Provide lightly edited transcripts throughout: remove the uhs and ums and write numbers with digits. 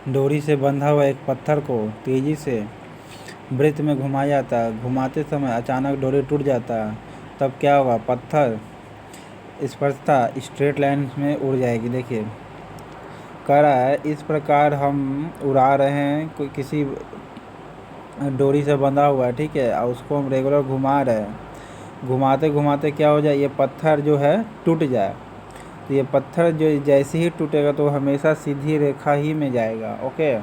डोरी से बंधा हुआ एक पत्थर को तेज़ी से वृत्त में घुमाया जाता, घुमाते समय अचानक डोरी टूट जाता, तब क्या होगा? पत्थर स्पर्शता स्ट्रेट लाइन में उड़ जाएगी। देखिए कह रहा है इस प्रकार हम उड़ा रहे हैं, कोई किसी डोरी से बंधा हुआ है, ठीक है, और उसको हम रेगुलर घुमा रहे हैं, घुमाते घुमाते क्या हो जाए, ये पत्थर जो है टूट जाए। तो ये पत्थर जो जैसे ही टूटेगा तो हमेशा सीधी रेखा ही में जाएगा। ओके,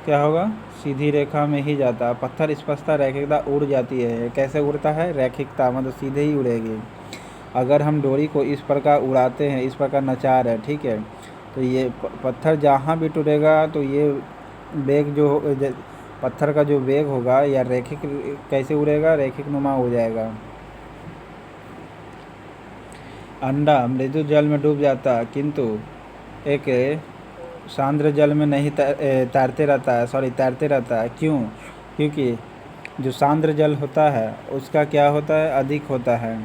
क्या होगा? सीधी रेखा में ही जाता है। पत्थर स्पष्टता रैखिकता उड़ जाती है। कैसे उड़ता है? रैखिकता, मतलब सीधे ही उड़ेगी। अगर हम डोरी को इस प्रकार उड़ाते हैं, इस प्रकार नचा रहे हैं, ठीक है, तो ये पत्थर जहाँ भी टूटेगा तो ये वेग जो पत्थर का जो वेग होगा या रैखिक कैसे उड़ेगा? रैखिक नुमा हो जाएगा। अंडा मृदु जल में डूब जाता किंतु एक सांद्र जल में नहीं तैरते रहता है। क्यों? क्योंकि जो सांद्र जल होता है उसका क्या होता है? अधिक होता है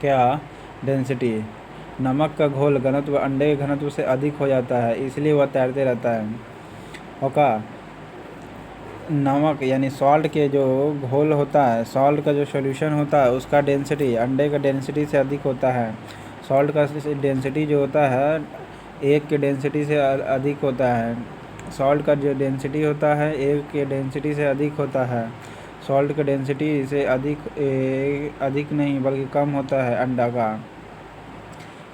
क्या? डेंसिटी। नमक का घोल घनत्व अंडे के घनत्व से अधिक हो जाता है, इसलिए वह तैरते रहता है। ओका, नमक यानी सॉल्ट के जो घोल होता है, सॉल्ट का जो सॉल्यूशन होता है उसका डेंसिटी अंडे का डेंसिटी से अधिक होता है। सॉल्ट का डेंसिटी जो होता है एक के डेंसिटी से अधिक होता है। सॉल्ट का जो डेंसिटी होता है एक के डेंसिटी से अधिक होता है। सॉल्ट का डेंसिटी से अधिक नहीं बल्कि कम होता है अंडा का,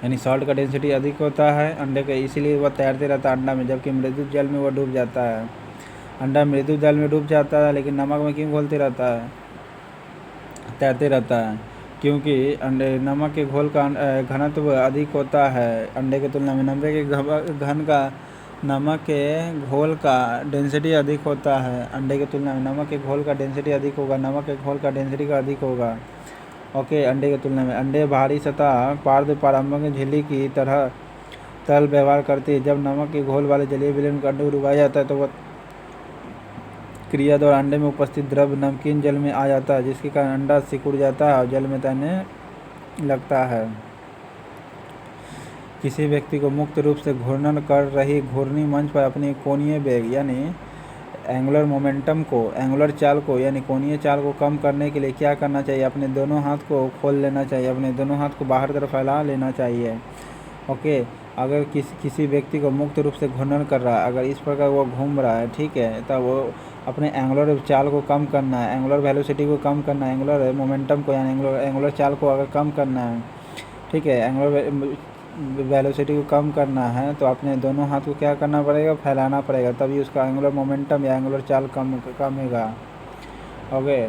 यानी सॉल्ट का डेंसिटी अधिक होता है अंडे का, इसीलिए वह तैरते रहता है अंडा में, जबकि मृदु जल में वह डूब जाता है। अंडा मृदु जल में डूब जाता है लेकिन नमक में क्यों घोलते रहता है? तैरते रहता है क्योंकि अंडे नमक के घोल का घनत्व अधिक होता है अंडे की तुलना में। नब्बे के घन का नमक के घोल का डेंसिटी अधिक होता है अंडे की तुलना में। नमक के घोल का डेंसिटी अधिक होगा, नमक के घोल का डेंसिटी का अधिक होगा। ओके, अंडे की तुलना में। अंडे भारी सतह पारंपरिक झिल्ली की तरह तरल व्यवहार करती है। जब नमक के घोल वाले जलीय विलयन का अंडे को डुबाया जाता है तो वह क्रिया द्वारा अंडे में उपस्थित द्रव नमकीन जल में आ जाता है, जिसके कारण अंडा सिकुड़ जाता है और जल में तैरने लगता है। किसी व्यक्ति को मुक्त रूप से घूर्णन कर रही घूर्णी मंच पर अपनी कोणीय वेग यानी एंगुलर मोमेंटम को, एंगुलर चाल को यानी कोणीय चाल को कम करने के लिए क्या करना चाहिए? अपने दोनों हाथ को खोल लेना चाहिए, अपने दोनों हाथ को बाहर तरफ फैला लेना चाहिए। ओके, अगर किसी व्यक्ति को मुक्त रूप से घूर्णन कर रहा है, अगर इस प्रकार वो घूम रहा है, ठीक है, तब वो अपने एंगुलर चाल को कम करना है, एंगुलर वेलोसिटी को कम करना है, एंगुलर मोमेंटम को यानी एंगुलर चाल को अगर कम करना है, ठीक है, एंगुलर वेलोसिटी को कम करना है तो अपने दोनों हाथ को क्या करना पड़ेगा? फैलाना पड़ेगा, तभी उसका एंगुलर मोमेंटम या एंगुलर चाल कमेगा। ओके,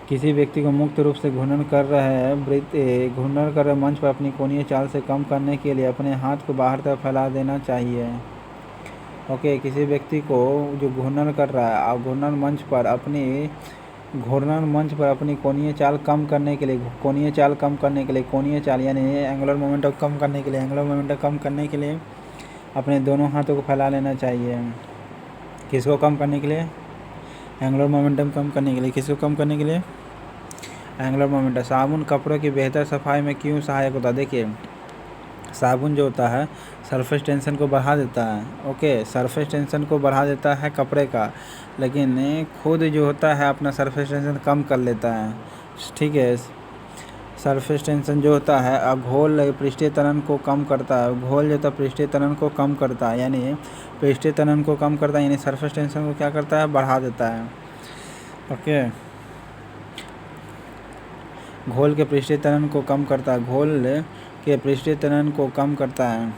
किसी व्यक्ति को मुक्त रूप से घूर्णन कर रहे मंच पर अपनी कोणीय चाल से कम करने के लिए अपने हाथ को बाहर तक फैला देना चाहिए। ओके, किसी व्यक्ति को जो घूर्णन कर रहा है और घूर्णन मंच पर अपनी कोणीय चाल कम करने के लिए कोणीय चाल यानी एंगुलर मोमेंटम कम करने के लिए अपने दोनों हाथों को फैला लेना चाहिए। किसको कम करने के लिए? एंगुलर मोमेंटम कम करने के लिए। किसको कम करने के लिए? Angular momentum. साबुन कपड़ों की बेहतर सफाई में क्यों सहायक होता है? देखिए साबुन जो होता है सरफेस टेंशन को बढ़ा देता है। ओके, सरफेस टेंशन को बढ़ा देता है कपड़े का, लेकिन खुद जो होता है अपना सरफेस टेंशन कम कर लेता है, ठीक है। सरफेस टेंशन जो होता है घोल पृष्ठीय तनन को कम करता है। घोल जो होता है पृष्ठीय तनन को कम करता है, यानी पृष्ठीय तनन को कम करता है, यानी सरफेस टेंशन को क्या करता है? बढ़ा देता है। ओके, घोल के पृष्ठीय तनन को कम करता है, घोल के पृष्ठीय तनन को कम करता है,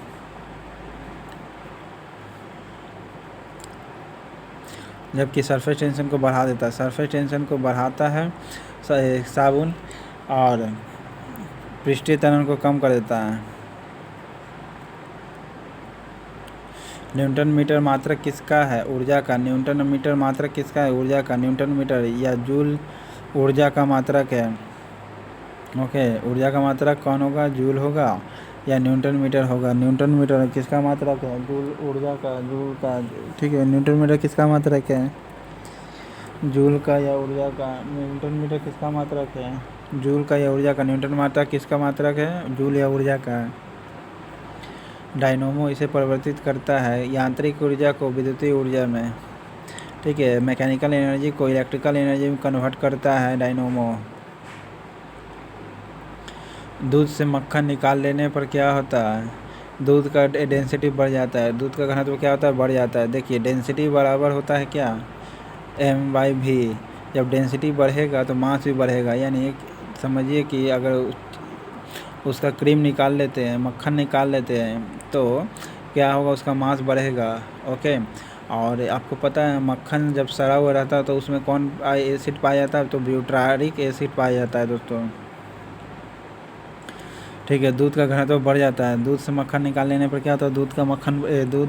जबकि सरफेस टेंशन को बढ़ा देता है। सरफेस टेंशन को बढ़ाता है साबुन और पृष्ठीय तनन को कम कर देता है। न्यूटन मीटर मात्रक किसका है? ऊर्जा का। न्यूटन मीटर मात्रक किसका है? ऊर्जा का। न्यूटन मीटर या जूल ऊर्जा का मात्रक है। ओके, ऊर्जा का मात्रक कौन होगा? जूल होगा या न्यूटन मीटर होगा? न्यूटन मीटर किसका मात्रक है? जूल ऊर्जा का, जूल का, ठीक है। न्यूटन मीटर किसका मात्रक है? जूल का या ऊर्जा का? न्यूटन मीटर किसका मात्रक है? जूल का या ऊर्जा का? न्यूटन मात्रक किसका मात्रक है? जूल या ऊर्जा का? डायनोमो इसे परिवर्तित करता है यांत्रिक ऊर्जा को विद्युतीय ऊर्जा में। ठीक है, मैकेनिकल एनर्जी को इलेक्ट्रिकल एनर्जी में कन्वर्ट करता है डायनोमो। दूध से मक्खन निकाल लेने पर क्या होता है? दूध का डेंसिटी बढ़ जाता है, दूध का घनत्व क्या होता है? बढ़ जाता है। देखिए डेंसिटी बराबर होता है क्या? m/v। जब डेंसिटी बढ़ेगा तो मास भी बढ़ेगा, यानी समझिए कि अगर उसका क्रीम निकाल लेते हैं, मक्खन निकाल लेते हैं, तो क्या होगा? उसका मास बढ़ेगा। ओके, और आपको पता है मक्खन जब सड़ा हुआ रहता है तो उसमें कौन एसिड पाया जाता है? तो ब्यूटारिक एसिड पाया जाता है दोस्तों। ठीक है, दूध का घनत्व बढ़ जाता है, दूध से मक्खन निकाल लेने पर क्या होता है? दूध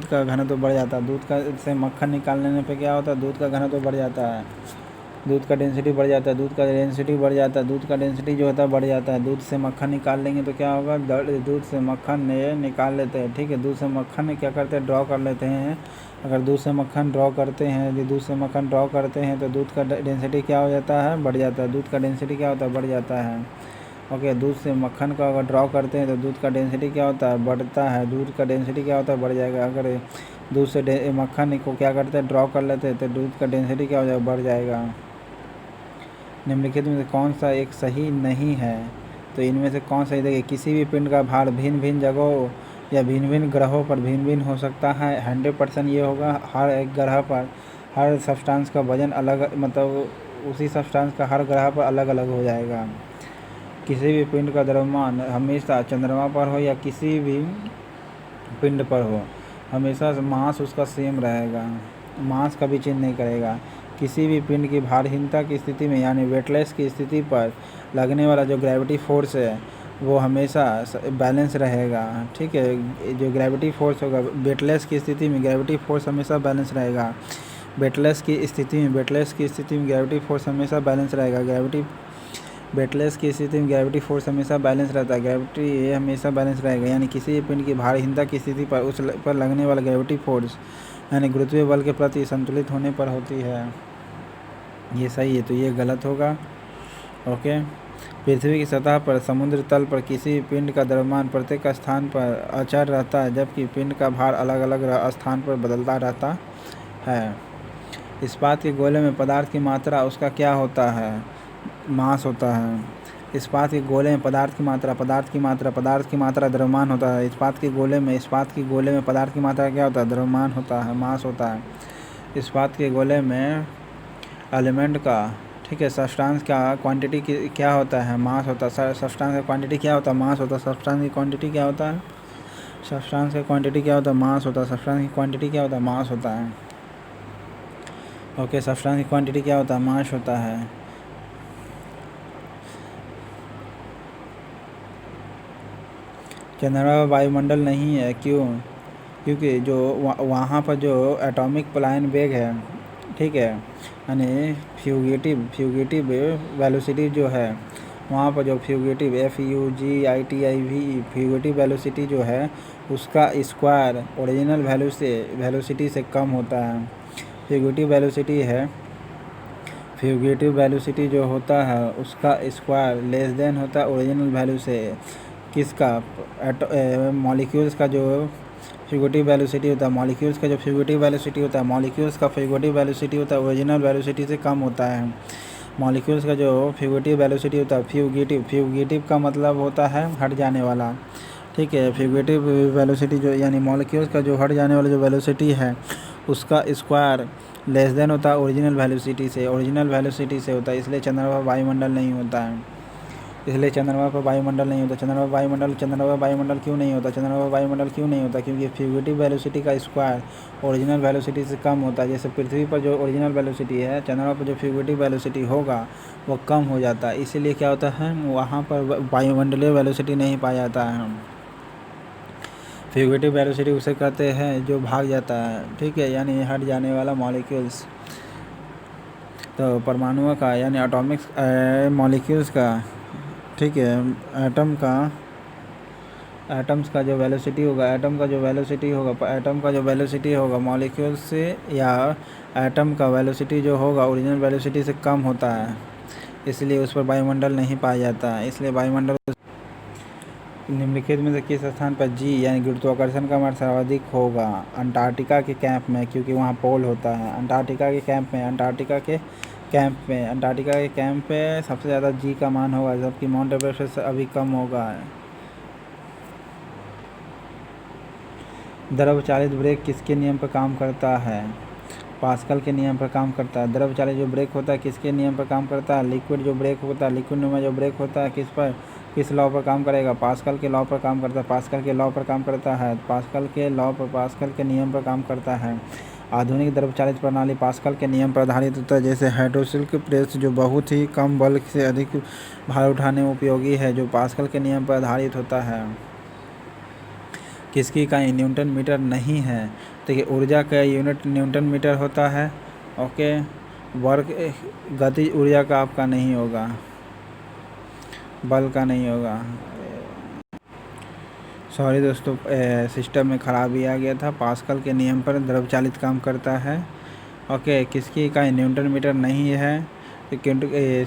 का घनत्व बढ़ जाता है। से मक्खन निकाल लेने पर क्या होता है? दूध का घनत्व बढ़ जाता है, दूध का डेंसिटी बढ़ जाता है, दूध का डेंसिटी बढ़ जाता है, दूध का डेंसिटी जो होता है बढ़ जाता है। दूध से मक्खन निकाल लेंगे तो क्या होगा? दूध से मक्खन निकाल लेते हैं। ठीक है, दूध से मक्खन क्या करते हैं? ड्रॉ कर लेते हैं। अगर दूध से मक्खन ड्रॉ करते हैं, यदि दूध से मक्खन ड्रॉ करते हैं तो दूध का डेंसिटी क्या हो जाता है? बढ़ जाता है। दूध का डेंसिटी क्या होता है? बढ़ जाता है। ओके, दूध से मक्खन का अगर ड्रॉ करते हैं तो दूध का डेंसिटी क्या होता है? बढ़ता है। दूध का डेंसिटी क्या होता है? बढ़ जाएगा। अगर दूध से मक्खन को क्या करते हैं? ड्रॉ कर लेते हैं तो दूध का डेंसिटी क्या हो जाएगा? बढ़ जाएगा। निम्नलिखित में से कौन सा एक सही नहीं है? तो इनमें से कौन सही? देखिए, किसी भी पिंड का भार भिन्न भिन्न जगहों या भिन्न भिन्न ग्रहों पर भिन्न भिन्न हो सकता है। 100% ये होगा। हर एक ग्रह पर हर सब्सटेंस का वजन अलग, मतलब उसी सब्सटेंस का हर ग्रह पर अलग अलग हो जाएगा। किसी भी पिंड का द्रव्यमान हमेशा चंद्रमा पर हो या किसी भी पिंड पर हो, हमेशा मास उसका सेम रहेगा, मास कभी चेंज नहीं करेगा। किसी भी पिंड की भारहीनता की स्थिति में, यानी वेटलेस की स्थिति पर लगने वाला जो ग्रेविटी फोर्स है वो हमेशा बैलेंस रहेगा। ठीक है, जो ग्रेविटी फोर्स होगा वेटलेस की स्थिति में, ग्रेविटी फोर्स हमेशा बैलेंस रहेगा। वेटलेस की स्थिति में ग्रेविटी फोर्स हमेशा बैलेंस रहेगा। वेटलेस की स्थिति में ग्रेविटी फोर्स हमेशा बैलेंस रहता है, ग्रेविटी हमेशा बैलेंस रहेगा। यानी किसी भी पिंड की भारहीनता की स्थिति पर उस पर लगने वाला ग्रेविटी फोर्स यानी गुरुत्वीय बल के प्रति संतुलित होने पर होती है। ये सही है, तो ये गलत होगा। ओके, पृथ्वी की सतह पर समुद्र तल पर किसी पिंड का द्रव्यमान प्रत्येक स्थान पर अचर रहता है, जबकि पिंड का भार अलग अलग स्थान पर बदलता रहता है। इस्पात के गोले में पदार्थ की मात्रा उसका क्या होता है? मास होता है। इस्पात के गोले में पदार्थ की मात्रा द्रव्यमान होता है। इस्पात के गोले में पदार्थ की मात्रा क्या होता है? द्रव्यमान होता है, मास होता है। इस्पात के गोले में एलिमेंट का, ठीक है, सब्सटेंस का क्वांटिटी क्या होता है? मास होता है। सब्सटेंस का क्वांटिटी क्या होता है? मास होता है। सब्सटेंस की क्वांटिटी क्या होता है? सब्सटेंस का क्वांटिटी क्या होता है? मास होता है। सब्सटेंस की क्वांटिटी क्या होता है? मास होता है। ओके, सब्सटेंस की क्वांटिटी क्या होता है? मास होता है। चंद्रमा वायुमंडल नहीं है, क्यों? क्योंकि जो वहाँ पर जो एटॉमिक पलायन वेग है, ठीक है, यानी फ्यूगिटिव वेलोसिटी जो है, वहाँ पर जो फ्यूगिटिव फ्यूगिटिव वेलोसिटी जो है उसका स्क्वायर ओरिजिनल वेलोसिटी से कम होता है। फ्यूगिटिव वेलोसिटी जो होता है उसका स्क्वायर लेस देन होता है ओरिजिनल वैल्यू से। किसका? मॉलिक्यूल्स का जो फ्यूगिटिव वेलोसिटी होता है, मॉलिक्यूल्स का फ्यूगिटिव वेलोसिटी होता है ओरिजिनल वेलोसिटी से कम होता है। मॉलिक्यूल्स का जो फ्यूगिटिव वेलोसिटी होता है, फ्यूगिटिव का मतलब होता है हट जाने वाला। ठीक है, फ्यूगिटिव वेलोसिटी जो यानी मॉलिक्यूल्स का जो हट जाने वाला जो वेलोसिटी है उसका स्क्वायर लेस देन होता है ओरिजिनल वेलोसिटी से होता है। इसलिए चंद्रमा पर वायुमंडल नहीं होता है। चंद्रमा पर वायुमंडल क्यों नहीं होता? क्योंकि फ्यूगिटिव वेलोसिटी का स्क्वायर ओरिजिनल वेलोसिटी से कम होता है। जैसे पृथ्वी पर जो ओरिजिनल वेलोसिटी है, चंद्रमा पर जो फ्यूगिटिव वेलोसिटी होगा वो कम हो जाता है। इसीलिए क्या होता है, वहाँ पर वायुमंडलीय वेलोसिटी नहीं पाया जाता है। फ्यूगिटिव वेलोसिटी उसे कहते हैं जो भाग जाता है, ठीक है, यानी हट जाने वाला मॉलिक्यूल्स। तो परमाणुओं का यानी एटॉमिक्स मॉलिक्यूल्स का, ठीक है, एटम्स का जो वेलोसिटी होगा मॉलिक्यूल्स से या एटम का वेलोसिटी जो होगा ओरिजिनल वेलोसिटी से कम होता है, इसलिए उस पर वायुमंडल नहीं पाया जाता है। इसलिए वायुमंडल निम्नलिखित में से किस स्थान पर जी यानी गुरुत्वाकर्षण का मात्रा सर्वाधिक होगा? अंटार्कटिका के कैंप में, क्योंकि वहाँ पोल होता है। अंटार्कटिका के कैंप पे सबसे ज़्यादा जी का मान होगा, जबकि माउंट एवरेस्ट से अभी कम होगा। द्रव चालित ब्रेक किसके नियम पर काम करता है? पास्कल के नियम पर काम करता है। द्रव चालित जो ब्रेक होता है किसके नियम पर काम करता है? लिक्विड जो ब्रेक होता है, लिक्विड में जो ब्रेक होता है किस लॉ पर काम करेगा? पास्कल के लॉ पर काम करता है। पास्कल के लॉ पर काम करता है। पास्कल के नियम पर काम करता है। आधुनिक द्रव चालित प्रणाली पास्कल के नियम पर आधारित होता है, जैसे हाइड्रोसिल्क प्रेस जो बहुत ही कम बल से अधिक भार उठाने में उपयोगी है, जो पास्कल के नियम पर आधारित होता है। किसकी इकाई न्यूटन मीटर नहीं है? देखिए, ऊर्जा का यूनिट न्यूटन मीटर होता है। ओके, वर्क गति ऊर्जा का आपका नहीं होगा, बल का नहीं होगा। सॉरी दोस्तों, सिस्टम में खराबी आ गया था। पास्कल के नियम पर द्रव चालित काम करता है। ओके, किसकी इकाई न्यूटन मीटर नहीं है? तो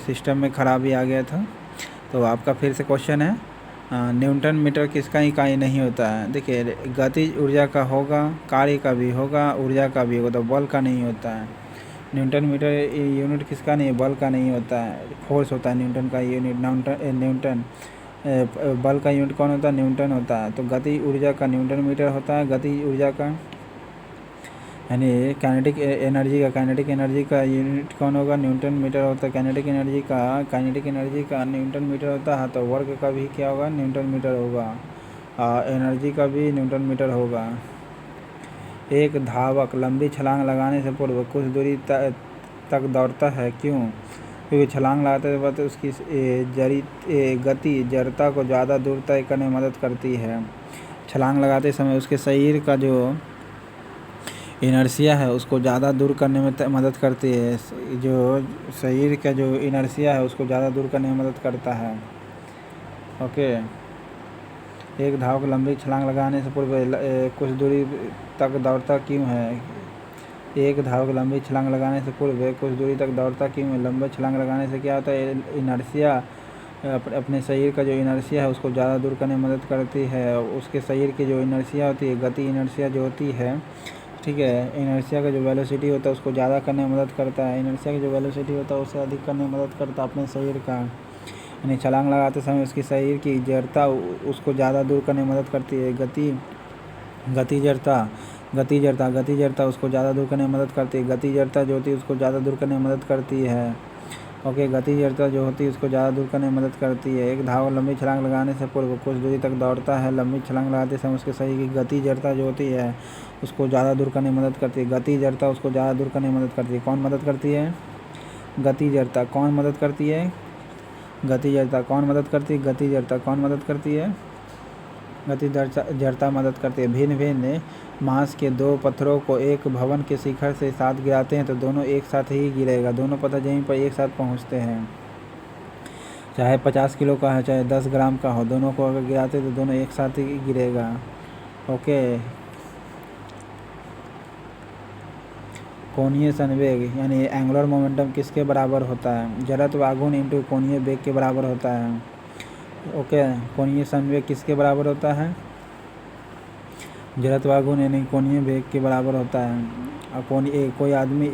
सिस्टम में खराबी आ गया था। तो आपका फिर से क्वेश्चन है, न्यूटन मीटर किसका इकाई नहीं होता है? देखिए, गति ऊर्जा का होगा, कार्य का भी होगा, ऊर्जा का भी होगा, तो बल का नहीं होता है। न्यूटन मीटर यूनिट किसका नहीं है? बल का नहीं होता है, फोर्स होता है न्यूटन का न्यूटन। बल का यूनिट कौन होता है? न्यूटन होता है। तो गति ऊर्जा का न्यूटन मीटर होता है। गति ऊर्जा का यानी काइनेटिक एनर्जी का यूनिट कौन होगा? न्यूटन मीटर होता है। काइनेटिक एनर्जी का न्यूटन मीटर होता है। तो वर्क का भी क्या होगा? न्यूटन मीटर होगा। एनर्जी का भी न्यूटन मीटर होगा। एक धावक लंबी छलांग लगाने से पूर्व कुछ दूरी तक दौड़ता है, क्यों? क्योंकि छलांग लगाते वक्त उसकी गति जड़ता को ज़्यादा दूर तय करने में मदद करती है। छलांग लगाते समय उसके शरीर का जो इनर्शिया है उसको ज़्यादा दूर करने में मदद करती है। जो शरीर का जो इनर्शिया है उसको ज़्यादा दूर करने में मदद करता है। ओके, एक धावक लंबी छलांग लगाने से पूर्व कुछ दूरी तक दौड़ता क्यों है? एक धावक लंबी छलांग लगाने से पूर्व कुछ दूरी तक दौड़ता क्यों है? लंबी छलांग लगाने से क्या होता है? इनर्शिया, अपने शरीर का जो इनर्शिया है उसको ज़्यादा दूर करने में मदद करती है। उसके शरीर की जो इनर्शिया होती है, गति इनर्शिया जो होती है, ठीक है, इनर्शिया का जो वेलोसिटी होता है उसको ज़्यादा करने में मदद करता है। इनर्शिया का जो वेलोसिटी होता है उससे अधिक करने में मदद करता है अपने शरीर का। यानी छलांग लगाते समय उसकी शरीर की जड़ता उसको ज़्यादा दूर करने में मदद करती है। गति जड़ता उसको ज़्यादा दूर करने में मदद करती है। गति जड़ता जो होती है उसको ज़्यादा दूर करने में मदद करती है। ओके, गति जड़ता जो होती है उसको ज़्यादा दूर करने में मदद करती है। एक धावक लंबी छलांग लगाने से पूर्व कुछ दूरी तक दौड़ता है। लंबी छलांग लगाते समय उसके शरीर की गति जड़ता जो होती है उसको ज़्यादा दूर करने में मदद करती है। गति जड़ता उसको ज़्यादा दूर करने में मदद करती है। कौन मदद करती है? गति जड़ता। कौन मदद करती है? गति जड़ता। कौन मदद करती है? गति जड़ता। कौन मदद करती है? गति जड़ता मदद करती है। भिन्न भिन्न मास के दो पत्थरों को एक भवन के शिखर से साथ गिराते हैं तो दोनों एक साथ ही गिरेगा। दोनों पत्थर जमीन पर एक साथ पहुंचते हैं, चाहे 50 किलो का है चाहे 10 ग्राम का हो, दोनों को अगर गिराते तो दोनों एक साथ ही गिरेगा। ओके, कोणीय संवेग यानी एंगुलर मोमेंटम किसके बराबर होता है? जड़त्व आघूर्ण इंटू कोणीय वेग के बराबर होता है। ओके, कोणीय संवेग किसके बराबर होता है? जड़त्व आघूर्ण यानी कोणीय वेग के बराबर होता है। और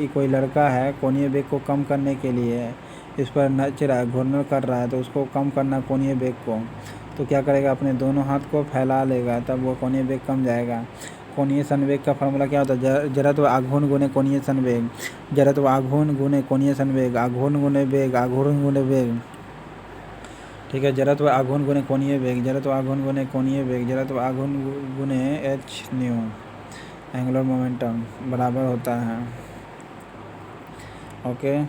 कोई लड़का है, कोणीय वेग को कम करने के लिए इस पर नच रहा है, घूर्णन कर रहा है, तो उसको कम करना कोणीय वेग को, तो क्या करेगा? अपने दोनों हाथ को फैला लेगा, तब वो कोणीय वेग कम जाएगा। कोणीय संवेग का फॉर्मूला क्या होता है? जड़त्व आघूर्ण गुणे कोणीय संवेग। जड़त्व आघूर्ण गुणे कोणीय संवेग, आघूर्ण गुणे वेग। ठीक है, जड़त्व आघूर्ण गुणे कोणीय वेग, जड़त्व आघूर्ण गुणे एच न्यू एंगुलर मोमेंटम बराबर होता है। ओके,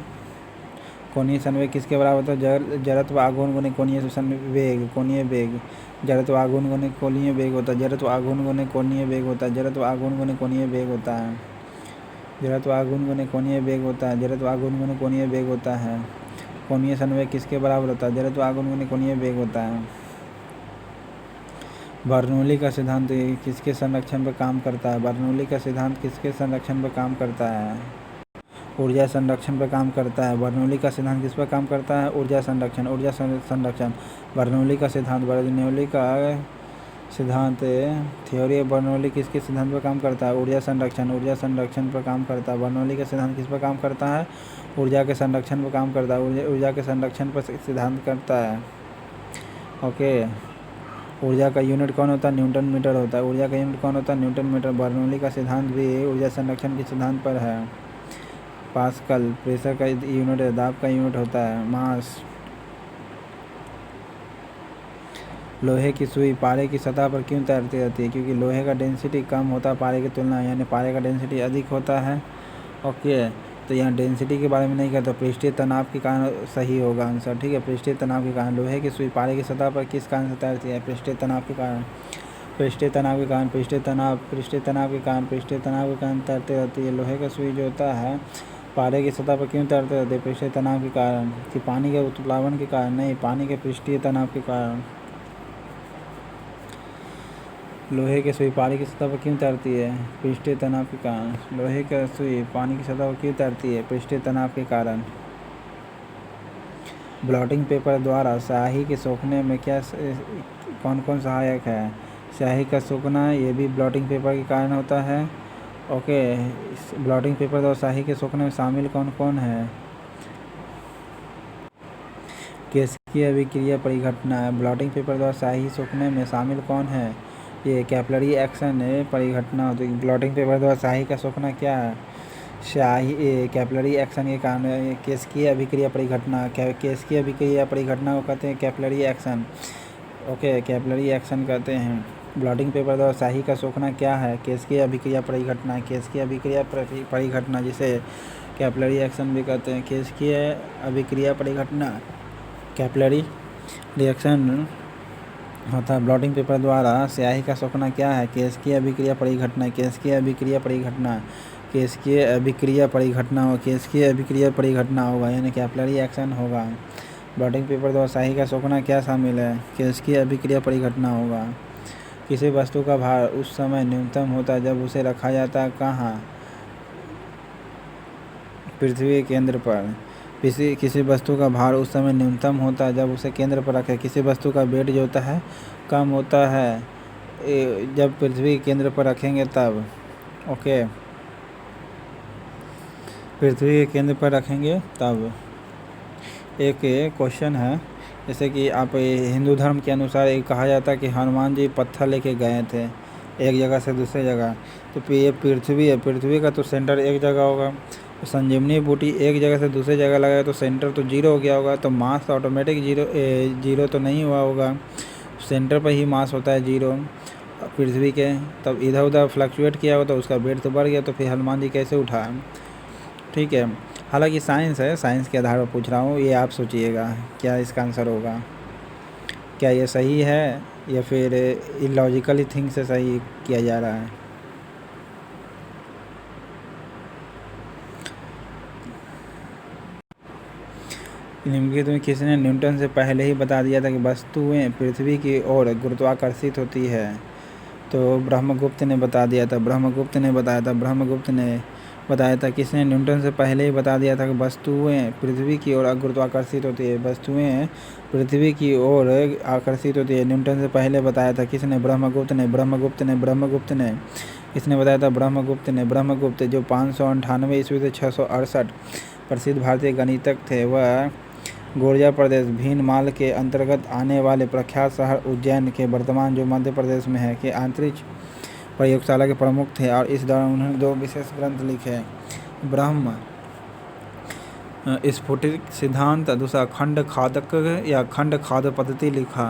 कोणीय संवेग किसके बराबर होता है? जड़त्व आघूर्ण गुणे कोणीय वेग। जड़त्व आघूर्ण गुणे कोणीय वेग होता है। जड़त्व आघूर्ण गुणे कोणीय वेग होता है। जड़त्व आघूर्ण गुणे कोणीय वेग होता है। जड़त्व आघूर्ण गुणे कोणीय वेग होता है। जड़त्व आघूर्ण गुणे कोणीय वेग होता है। कोणीय संवेग किसके बराबर होता है? जड़त्व आघूर्ण गुणे कोणीय वेग होता है। बर्नौली का सिद्धांत किसके संरक्षण पर काम करता है? बर्नौली का सिद्धांत किसके संरक्षण पर काम करता है? ऊर्जा संरक्षण पर काम करता है। बर्नौली का सिद्धांत किस पर काम करता है? ऊर्जा संरक्षण। संरक्षण बर्नौली का सिद्धांत थ्योरी ऑफ बर्नौली किसके सिद्धांत पर काम करता है? ऊर्जा संरक्षण पर काम करता है। बर्नौली का सिद्धांत किस पर काम करता है? ऊर्जा के संरक्षण पर काम करता है। ऊर्जा के संरक्षण पर सिद्धांत करता है। ओके, ऊर्जा का यूनिट कौन होता है? न्यूटन मीटर होता है। ऊर्जा का यूनिट कौन होता है? Newton metre. बर्नौली का सिद्धांत भी ऊर्जा संरक्षण के सिद्धांत पर है। पास्कल प्रेशर का यूनिट है, दाब का यूनिट होता है मास। लोहे की सुई पारे की सतह पर क्यों तैरती रहती है? क्योंकि लोहे का डेंसिटी कम होता है पारे की तुलना, यानी पारे का डेंसिटी अधिक होता है। ओके, तो यहाँ डेंसिटी के बारे में नहीं कहता, पृष्ठीय तनाव के कारण सही होगा आंसर। ठीक है, पृष्ठीय तनाव के कारण लोहे की सुई पारे की सतह पर किस कारण से तैरती है? पृष्ठीय तनाव के कारण। पृष्ठीय तनाव के कारण तैरती रहती है। लोहे का सुई जो होता है पारे की सतह पर क्यों तैरते रहते हैं? पृष्ठीय तनाव के कारण। कि पानी के उत्प्लावन के कारण? नहीं, पानी के पृष्ठीय तनाव के कारण। लोहे की सुई पानी की सतह पर क्यों तैरती है? पृष्ठीय तनाव के कारण। लोहे की सुई पानी की सतह पर क्यों तैरती है? पृष्ठीय तनाव के कारण। ब्लॉटिंग पेपर द्वारा स्याही के सोखने में क्या कौन कौन सहायक है? स्याही का सोखना ये भी ब्लॉटिंग पेपर के कारण होता है। ओके, ब्लॉटिंग पेपर द्वारा स्याही के सोखने में शामिल कौन कौन है? केशिकीय अभिक्रिया परिघटना है। ब्लॉटिंग पेपर द्वारा स्याही सोखने में शामिल कौन है? ये कैपिलरी एक्शन परिघटना होती है। ब्लॉटिंग पेपर द्वारा स्याही का सोखना क्या है? स्याही कैपिलरी एक्शन के कारण। केशिकीय अभिक्रिया परिघटना, केशिकीय अभिक्रिया परिघटना को कहते हैं capillary action. Okay, capillary action कहते हैं। ब्लॉटिंग पेपर द्वारा स्याही का सोखना क्या है? केशिकीय अभिक्रिया परिघटना। केशिकीय अभिक्रिया परिघटना जिसे कैपिलरी एक्शन भी कहते हैं। केशिकीय अभिक्रिया परिघटना कैपिलरी रिएक्शन होता है। ब्लॉटिंग पेपर द्वारा स्याही का सोखना क्या है? केशिकीय अभिक्रिया परिघटना। केशिकीय अभिक्रिया परिघटना होगा, यानी कैपिलरी एक्शन होगा। ब्लॉटिंग पेपर द्वारा स्याही का सोखना क्या शामिल है? केशिकीय अभिक्रिया परिघटना होगा। किसी वस्तु का भार उस समय न्यूनतम होता है जब उसे रखा जाता है कहाँ? पृथ्वी के केंद्र पर। किसी वस्तु का भार उस समय न्यूनतम होता है जब उसे केंद्र पर रखें। किसी वस्तु का वेट जो होता है कम होता है जब पृथ्वी के केंद्र पर रखेंगे तब। ओके, पृथ्वी के केंद्र पर रखेंगे तब। एक क्वेश्चन है, जैसे कि आप हिंदू धर्म के अनुसार एक कहा जाता है कि हनुमान जी पत्थर लेके गए थे एक जगह से दूसरी जगह। तो ये पृथ्वी है, पृथ्वी का तो सेंटर एक जगह होगा। तो संजीवनी बूटी एक जगह से दूसरी जगह लगाए तो सेंटर तो जीरो हो गया होगा, तो मास ऑटोमेटिक जीरो तो नहीं हुआ होगा। सेंटर पर ही मास होता है जीरो पृथ्वी के। तब इधर उधर फ्लक्चुएट किया होगा तो उसका वेट तो बढ़ गया, तो फिर हनुमान जी कैसे उठाए? ठीक है, हालांकि साइंस है, साइंस के आधार पर पूछ रहा हूँ। ये आप सोचिएगा क्या इसका आंसर होगा। क्या ये सही है या फिर इलॉजिकली थिंक से सही किया जा रहा है? निम्नलिखित में किसने न्यूटन से पहले ही बता दिया था कि वस्तुएं पृथ्वी की ओर गुरुत्वाकर्षित होती है? तो ब्रह्मगुप्त ने बता दिया था। ब्रह्मगुप्त ने बताया था। किसने न्यूटन से पहले ही बता दिया था कि वस्तुएं पृथ्वी की ओर गुरुत्वाकर्षित होती है? वस्तुएं पृथ्वी की ओर आकर्षित होती है, न्यूटन से पहले बताया था। किसने? ब्रह्मगुप्त ने। किसने बताया था? ब्रह्मगुप्त जो 598 ईस्वी से 668 प्रसिद्ध भारतीय गणितज्ञ थे। वह गोरजा प्रदेश भीनमाल के अंतर्गत आने वाले प्रख्यात शहर उज्जैन के वर्तमान जो मध्य प्रदेश में है के अंतरिक्ष प्रयोगशाला के प्रमुख थे, और इस दौरान उन्होंने 2 विशेष ग्रंथ लिखे। ब्रह्म स्फुटित सिद्धांत, दूसरा खंड खादक या खंड खाद पद्धति लिखा।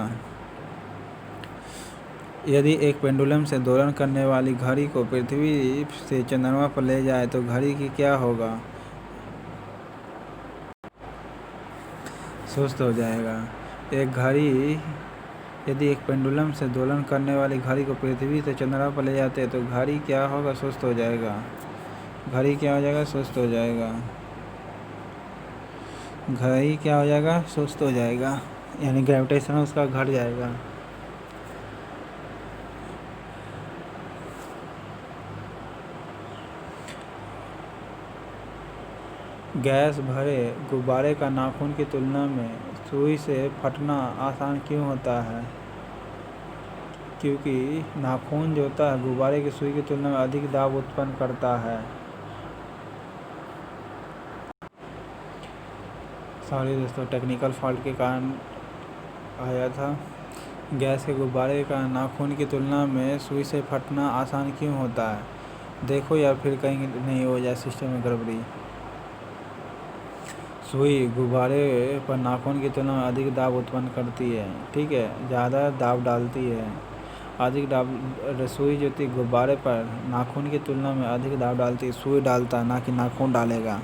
यदि एक पेंडुलम से दोलन करने वाली घड़ी को पृथ्वी से चंद्रमा पर ले जाए तो घड़ी की क्या होगा? सुस्त हो जाएगा। यदि एक पेंडुलम से दोलन करने वाली घड़ी को पृथ्वी से चंद्रमा पर ले जाते हैं तो घड़ी क्या होगा? सुस्त हो जाएगा। घड़ी क्या हो जाएगा? सुस्त हो जाएगा। घड़ी क्या हो जाएगा? सुस्त हो जाएगा, यानी ग्रेविटेशन उसका घट जाएगा। गैस भरे गुब्बारे का नाखून की तुलना में सुई से फटना आसान क्यों होता है? क्योंकि नाखून जो होता है गुब्बारे की सुई की तुलना में अधिक दाब उत्पन्न करता है। सॉरी दोस्तों, टेक्निकल फॉल्ट के कारण आया था। गैस के गुब्बारे का नाखून की तुलना में सुई से फटना आसान क्यों होता है? देखो यार, फिर कहीं नहीं हो जाए सिस्टम में गड़बड़ी। सुई गुब्बारे पर नाखून की तुलना में अधिक दाब उत्पन्न करती है, ठीक है, ज़्यादा दाब डालती है। अधिक दाब सुई जो थी गुब्बारे पर नाखून की तुलना में अधिक दाब डालती है। सुई डालता है, ना कि नाखून डालेगा।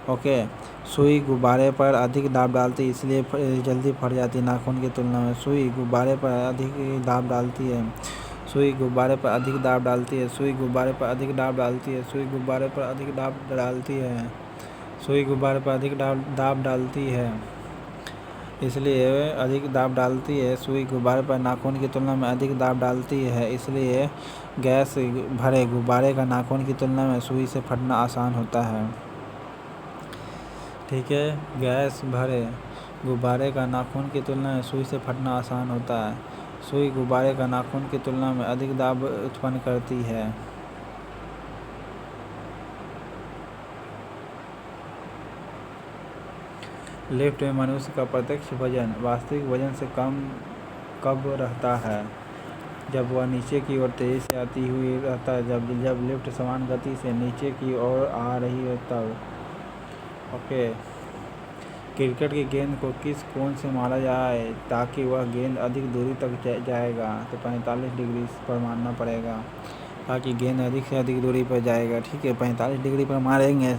ओके, सुई गुब्बारे पर अधिक दाब डालती है, इसलिए जल्दी फट जाती है नाखून की तुलना में। सुई गुब्बारे पर अधिक दाब डालती है। सुई गुब्बारे पर अधिक दाब डालती है। सुई गुब्बारे पर अधिक दाब डालती है। सुई गुब्बारे पर अधिक दाब डालती है। सुई गुब्बारे पर अधिक दाब डालती है, इसलिए अधिक दाब डालती है। सुई गुब्बारे पर नाखून की तुलना में अधिक दाब डालती है, इसलिए गैस भरे गुब्बारे का नाखून की तुलना में सुई से फटना आसान होता है। ठीक है, गैस भरे गुब्बारे का नाखून की तुलना में सुई से फटना आसान होता है। सुई गुब्बारे का नाखून की तुलना में अधिक दाब उत्पन्न करती है। लिफ्ट में मनुष्य का प्रत्यक्ष वजन वास्तविक वजन से कम कब रहता है? जब वह नीचे की ओर तेजी से आती हुई रहता है, जब लिफ्ट समान गति से नीचे की ओर आ रही है तब। ओके, क्रिकेट की गेंद को किस कोण से मारा जाए ताकि वह गेंद अधिक दूरी तक जाएगा? तो 45 डिग्री पर मारना पड़ेगा, ताकि गेंद अधिक से अधिक दूरी पर जाएगा। ठीक है, 45 डिग्री पर मारेंगे,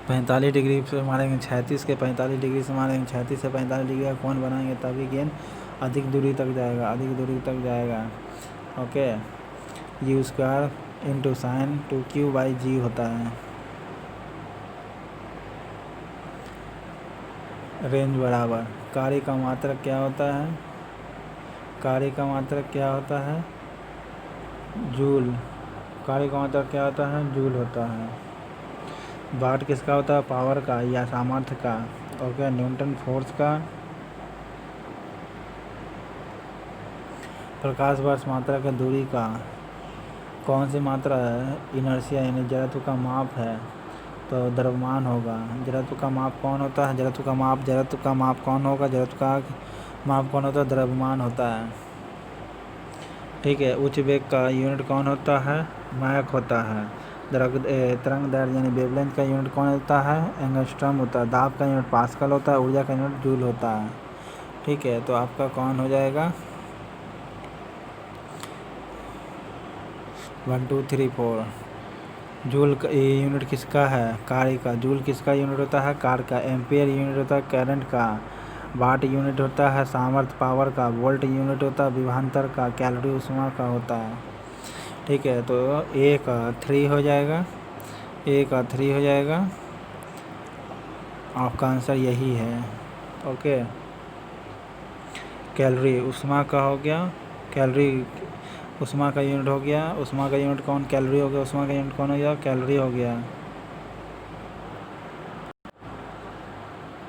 45 डिग्री से मारेंगे, 36 के 45 डिग्री से मारेंगे, 36 से 45 डिग्री का कोण बनाएंगे, तभी गेंद अधिक दूरी तक जाएगा, अधिक दूरी तक जाएगा। Okay, U square into sine 2Q/G होता है। रेंज बराबर कार्य का मात्रक क्या होता है? कार्य का मात्रक क्या होता है? जूल। कार्य का मात्रक क्या होता है? जूल होता है। वाट किसका होता है? पावर का या सामर्थ्य का। ओके, न्यूटन फोर्स का। प्रकाश वर्ष मात्रा का दूरी का कौन सी मात्रा है? इनर्शिया यानी जड़त्व का माप है, तो द्रव्यमान होगा। जड़त्व का माप कौन होता है? जड़त्व का माप कौन होगा? जड़त्व का माप कौन होता है? द्रव्यमान होता है। ठीक है, उच्च वेग का यूनिट कौन होता है? मैक होता है। तरंग दैर्ध्य यानी वेवलेंथ का यूनिट कौन होता है? एंगस्ट्रॉम होता है। दाब का यूनिट पास्कल होता है। ऊर्जा का यूनिट जूल होता है। ठीक है, तो आपका कौन हो जाएगा? 1 2 3 4। जूल का यूनिट किसका है? कार्य का। जूल किसका यूनिट होता है? कार्य का। एम्पियर यूनिट होता है करंट का। वाट यूनिट होता है सामर्थ्य पावर का। वोल्ट यूनिट होता है विभवांतर का। कैलोरी ऊष्मा का होता है। ठीक है, तो A का 3 हो जाएगा। A का 3 हो जाएगा। आपका आंसर यही है। ओके, कैलोरी ऊष्मा का हो गया। कैलोरी ऊष्मा का यूनिट हो गया। ऊष्मा का यूनिट कौन? कैलोरी हो गया। ऊष्मा का यूनिट कौन हो गया? कैलोरी हो गया।